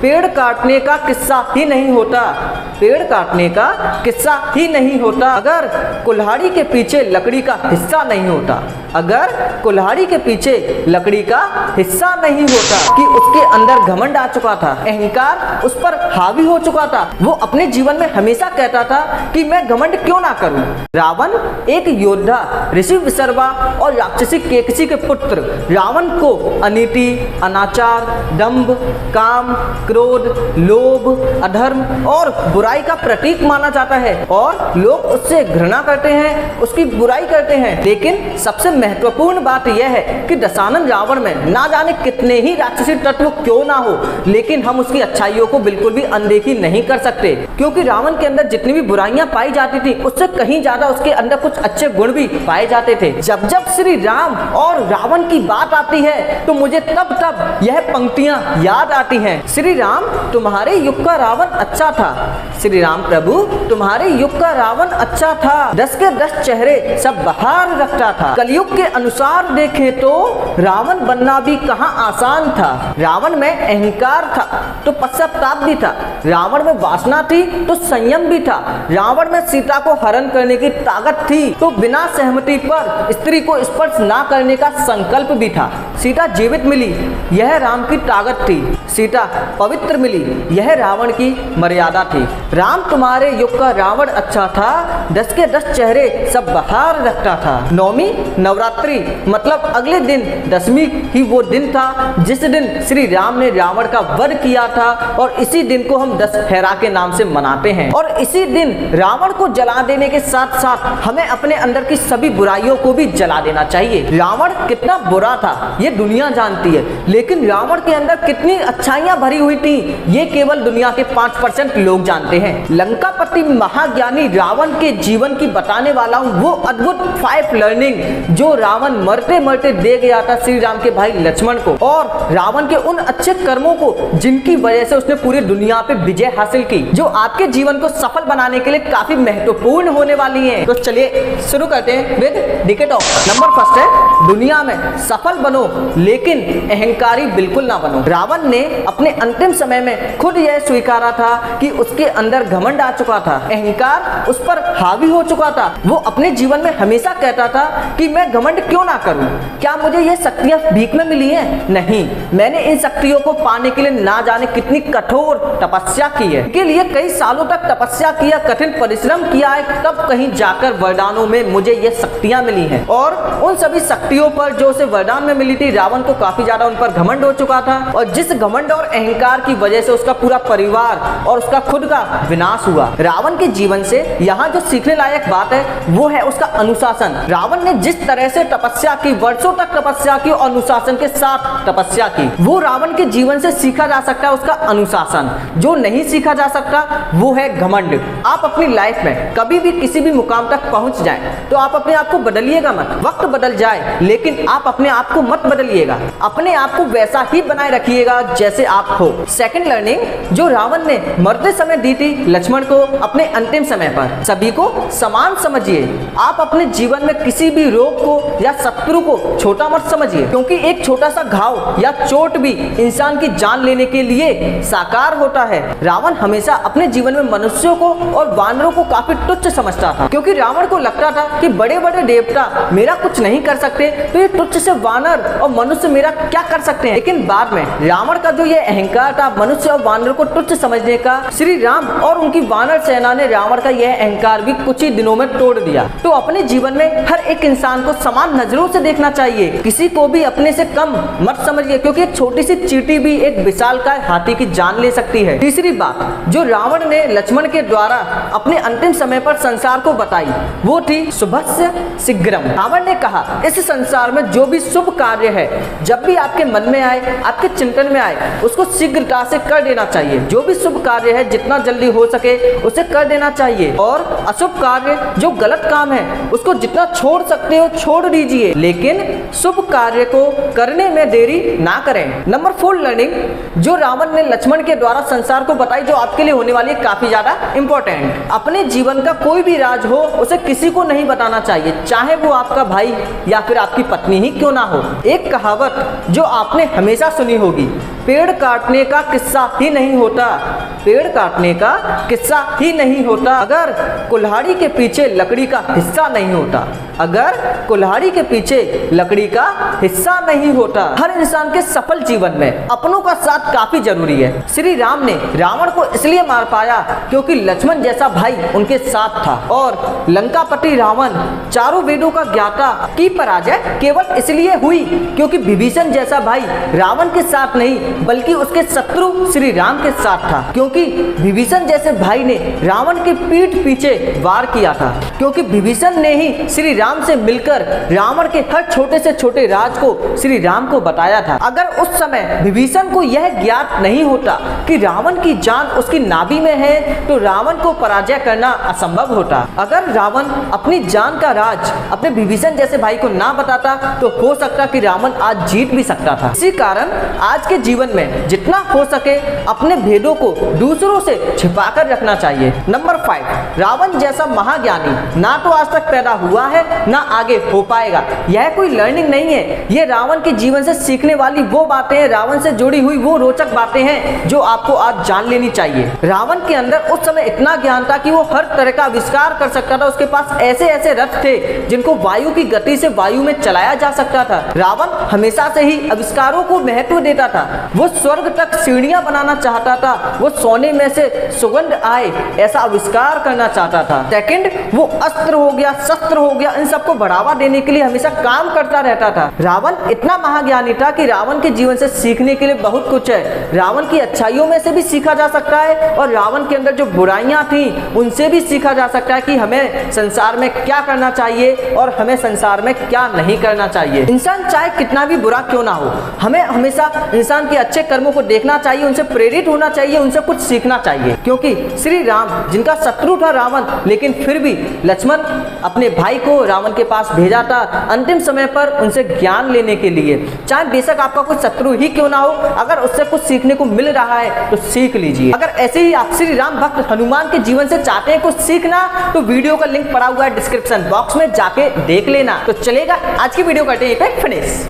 पेड़ काटने का किस्सा ही नहीं होता, पेड़ काटने का किस्सा ही नहीं होता अगर कुल्हाड़ी के पीछे लकड़ी का हिस्सा नहीं होता, अगर कुल्हाड़ी के पीछे लकड़ी का हिस्सा नहीं होता कि उसके अंदर घमंड आ चुका था, अहंकार उस पर हावी हो चुका था। वो अपने जीवन में हमेशा कहता था कि मैं घमंड क्यों ना करूं। रावण एक योद्धा, ऋषि विसर्वा और राक्षसी केकसी के पुत्र रावण को अनीति, अनाचार, दंभ, काम, क्रोध, लोभ, अधर्म और बुराई का प्रतीक माना जाता है और लोग उससे घृणा करते हैं, उसकी बुराई करते हैं। लेकिन सबसे महत्वपूर्ण बात यह है कि दशानन रावण में ना जाने कितने ही राक्षसी तत्व क्यों ना हो, लेकिन हम उसकी अच्छाइयों को बिल्कुल भी अनदेखी नहीं कर सकते, क्योंकि रावण के अंदर जितनी भी बुराइयां पाई जाती थी उससे कहीं ज्यादा उसके अंदर कुछ अच्छे गुण भी पाए जाते थे। जब जब श्री राम और रावण की बात आती है तो मुझे तब तब यह पंक्तियां याद आती हैं। श्री राम तुम्हारे युग का रावण अच्छा था, श्री राम प्रभु तुम्हारे युग का रावण अच्छा था, 10 के 10 चेहरे सब बहार रखता था। कलयुग के अनुसार देखें तो रावण बनना भी कहाँ आसान था। रावण में अहंकार था तो पश्चाताप भी था, रावण में वासना थी तो संयम भी था, रावण में सीता को हरण करने की ताकत थी तो बिना सहमति पर स्त्री को स्पर्श ना करने का संकल्प भी था। सीता जीवित मिली, यह राम की ताकत थी, सीता पवित्र मिली, यह रावण की मर्यादा थी। राम तुम्हारे युग का रावण अच्छा था, 10 के 10 चेहरे सब बहार रखता था। नवमी नवरात्रि मतलब अगले दिन दशमी ही वो दिन था जिस दिन श्री राम ने रावण का वध किया था और इसी दिन को हम दशहरा के नाम से मनाते हैं। और इसी दिन रावण को जला देने के साथ साथ हमें अपने अंदर की सभी बुराइयों को भी जला देना चाहिए। रावण कितना बुरा था ये दुनिया जानती है, लेकिन रावण के अंदर कितनी अच्छाइयां भरी हुई थी ये केवल दुनिया के 5% लोग जानते हैं। लंकापति महाज्ञानी रावण के जीवन की बताने वाला हूँ वो अद्भुत 5 लर्निंग जो रावण मरते मरते दे गया था श्री राम के भाई लक्ष्मण को, और रावण के उन अच्छे कर्मों को जिनकी वजह से उसने पूरी दुनिया पे विजय हासिल की, जो आपके जीवन को सफल बनाने के लिए काफी महत्वपूर्ण होने वाली है। तो चलिए शुरू करते हैं with decade of. Number first है दुनिया में सफल बनो लेकिन अहंकारी बिल्कुल ना बनो। रावण ने अपने अंतिम समय में खुद यह स्वीकारा था कि उसके अंदर घमंड आ चुका था, अहंकार उस पर हावी हो चुका था। वो अपने जीवन में हमेशा कहता था कि मैं घमंड क्यों ना करूं, क्या मुझे ये शक्तियां भीख में मिली हैं? नहीं, मैंने इन शक्तियों को पाने के लिए ना जाने कितनी कठोर तपस्या की है, के लिए कई सालों तक तपस्या किया, कठिन परिश्रम किया है, तब कहीं जाकर वरदानों में मुझे ये शक्तियां मिली हैं। और उन सभी शक्तियों पर जो उसे वरदान में मिली थी रावण को काफी ज्यादा उन पर घमंड हो चुका था, और जिस घमंड और अहंकार की वजह से उसका पूरा परिवार और उसका खुद का विनाश हुआ। रावण के जीवन से यहाँ जो सीखने लायक बात है वो है उसका अनुशासन। रावण ने जिस तरह से तपस्या की, वर्षों तक तपस्या की और अनुशासन के साथ तपस्या की, वो रावण के जीवन से सीखा जा सकता है उसका अनुशासन। जो नहीं सीखा जा सकता वो है घमंड। आप अपनी लाइफ में कभी भी किसी भी मुकाम तक पहुंच जाए तो आप अपने आप को बदलिएगा मत, वक्त बदल जाए लेकिन आप अपने आप को मत बदलिएगा, अपने आप को वैसा ही बनाए रखिएगा जैसे आप हो। सेकंड लर्निंग जो रावण ने मरते समय दी थी लक्ष्मण को अपने अंतिम समय पर, सभी को समान समझिए। आप अपने जीवन में किसी भी रोग को या शत्रु को छोटा मत समझिए, क्योंकि एक छोटा सा घाव या चोट भी इंसान की जान लेने के लिए साकार होता है। रावण हमेशा अपने जीवन में मनुष्यों को और वानरों को काफी तुच्छ समझता था, क्योंकि रावण को लगता था कि बड़े बड़े देवता मेरा कुछ नहीं कर सकते तो ये तुच्छ से वानर और मनुष्य मेरा क्या कर सकते हैं। लेकिन बाद में रावण का जो ये अहंकार था मनुष्य और वानरों को तुच्छ समझने का, श्री राम और उनकी वानर सेना ने रावण का यह अहंकार भी कुछ ही दिनों में तोड़ दिया। तो अपने जीवन में हर एक इंसान को समान नजरों से देखना चाहिए, किसी को भी अपने से कम मत समझिए, क्योंकि एक छोटी सी चींटी भी एक विशालकाय हाथी की जान ले सकती है। तीसरी बात जो रावण ने लक्ष्मण के द्वारा अपने अंतिम समय पर संसार को बताई वो थी शुभस्य शीघ्रम। रावण ने कहा इस संसार में जो भी शुभ कार्य है जब भी आपके मन में आए, आपके चिंतन में आए, उसको शीघ्रता से कर देना चाहिए। जो भी शुभ कार्य है जितना जल्दी हो सके उसे कर देना चाहिए, और अशुभ कार्य जो गलत काम है उसको जितना छोड़ सकते हो छोड़ दीजिए, लेकिन शुभ कार्य को करने में देरी ना करें। नंबर 4 लर्निंग जो रावण ने लक्ष्मण के द्वारा संसार को बताई, जो आपके लिए होने वाली है काफी ज्यादा इंपॉर्टेंट। अपने जीवन का कोई भी राज हो उसे किसी को नहीं बताना चाहिए, चाहे वो आपका भाई या फिर आपकी पत्नी ही क्यों ना हो। एक कहावत जो आपने हमेशा सुनी होगी, पेड़ काटने का किस्सा ही नहीं होता, पेड़ काटने का किस्सा ही नहीं होता अगर कुल्हाड़ी के पीछे लकड़ी का हिस्सा नहीं होता, अगर कुल्हाड़ी के पीछे लकड़ी का हिस्सा नहीं होता। हर इंसान के सफल जीवन में अपनों का साथ काफी जरूरी है। श्री राम ने रावण को इसलिए मार पाया क्योंकि लक्ष्मण जैसा भाई उनके साथ था, और लंकापति रावण चारों वेदों का ज्ञाता की पराजय केवल इसलिए हुई क्योंकि विभीषण जैसा भाई रावण के साथ नहीं बल्कि उसके शत्रु श्री राम के साथ था, क्योंकि विभीषण जैसे भाई ने रावण की पीठ पीछे वार किया था, क्योंकि विभीषण ने ही श्री राम से मिलकर रावण के हर छोटे से छोटे राज को श्री राम को बताया था। अगर उस समय विभीषण को यह ज्ञात नहीं होता कि रावण की जान उसकी नाभि में है तो रावण को पराजय करना असंभव होता। अगर रावण अपनी जान का राज अपने विभीषण जैसे भाई को ना बताता तो हो सकता कि रावण आज जीत भी सकता था। इसी कारण आज के जीवन में जितना हो सके अपने भेदों को दूसरों से छिपाकर रखना चाहिए। नंबर 5, रावण जैसा महाज्ञानी ना तो आज तक पैदा हुआ है ना आगे हो पाएगा। यह कोई लर्निंग नहीं है, ये रावण के जीवन से सीखने वाली वो बातें हैं, रावण से जुड़ी हुई वो रोचक बातें हैं जो आपको आज जान लेनी चाहिए। रावण के अंदर उस समय इतना ज्ञान था कि वो हर तरह का आविष्कार कर सकता था। उसके पास ऐसे ऐसे रथ थे जिनको वायु की गति से वायु में चलाया जा सकता था। रावण हमेशा से ही आविष्कारों को महत्व देता था। वो स्वर्ग तक सीढ़ियां बनाना चाहता था, वो सोने में से सुगंध आए ऐसा आविष्कार करना चाहता था। सेकंड, वो अस्त्र हो गया, शस्त्र हो गया, इन सबको बढ़ावा देने के लिए हमेशा काम करता रहता था। रावण इतना महाज्ञानी था कि रावण के जीवन से सीखने के लिए बहुत कुछ है। रावण की अच्छाइयों में से भी सीखा जा सकता है और रावण के अंदर जो बुराइयां थी उनसे भी सीखा जा सकता है कि हमें संसार में क्या करना चाहिए और हमें संसार में क्या नहीं करना चाहिए। इंसान चाहे कितना भी बुरा क्यों ना हो, हमें हमेशा इंसान के अच्छे कर्मों को देखना चाहिए, उनसे प्रेरित होना चाहिए, उनसे कुछ सीखना चाहिए। क्योंकि श्री राम जिनका शत्रु था रावण, लेकिन फिर भी लक्ष्मण अपने भाई को रावण के पास भेजा था अंतिम समय पर उनसे ज्ञान लेने के लिए। चाहे बेशक आपका कोई शत्रु ही क्यों ना हो, अगर उससे कुछ सीखने को मिल रहा है तो सीख लीजिए। अगर ऐसे ही आप श्री राम भक्त हनुमान के जीवन से चाहते हैं कुछ सीखना तो वीडियो का लिंक पड़ा हुआ है डिस्क्रिप्शन बॉक्स में, जाके देख लेना। तो चलेगा, आज की वीडियो करते हैं फिनिश।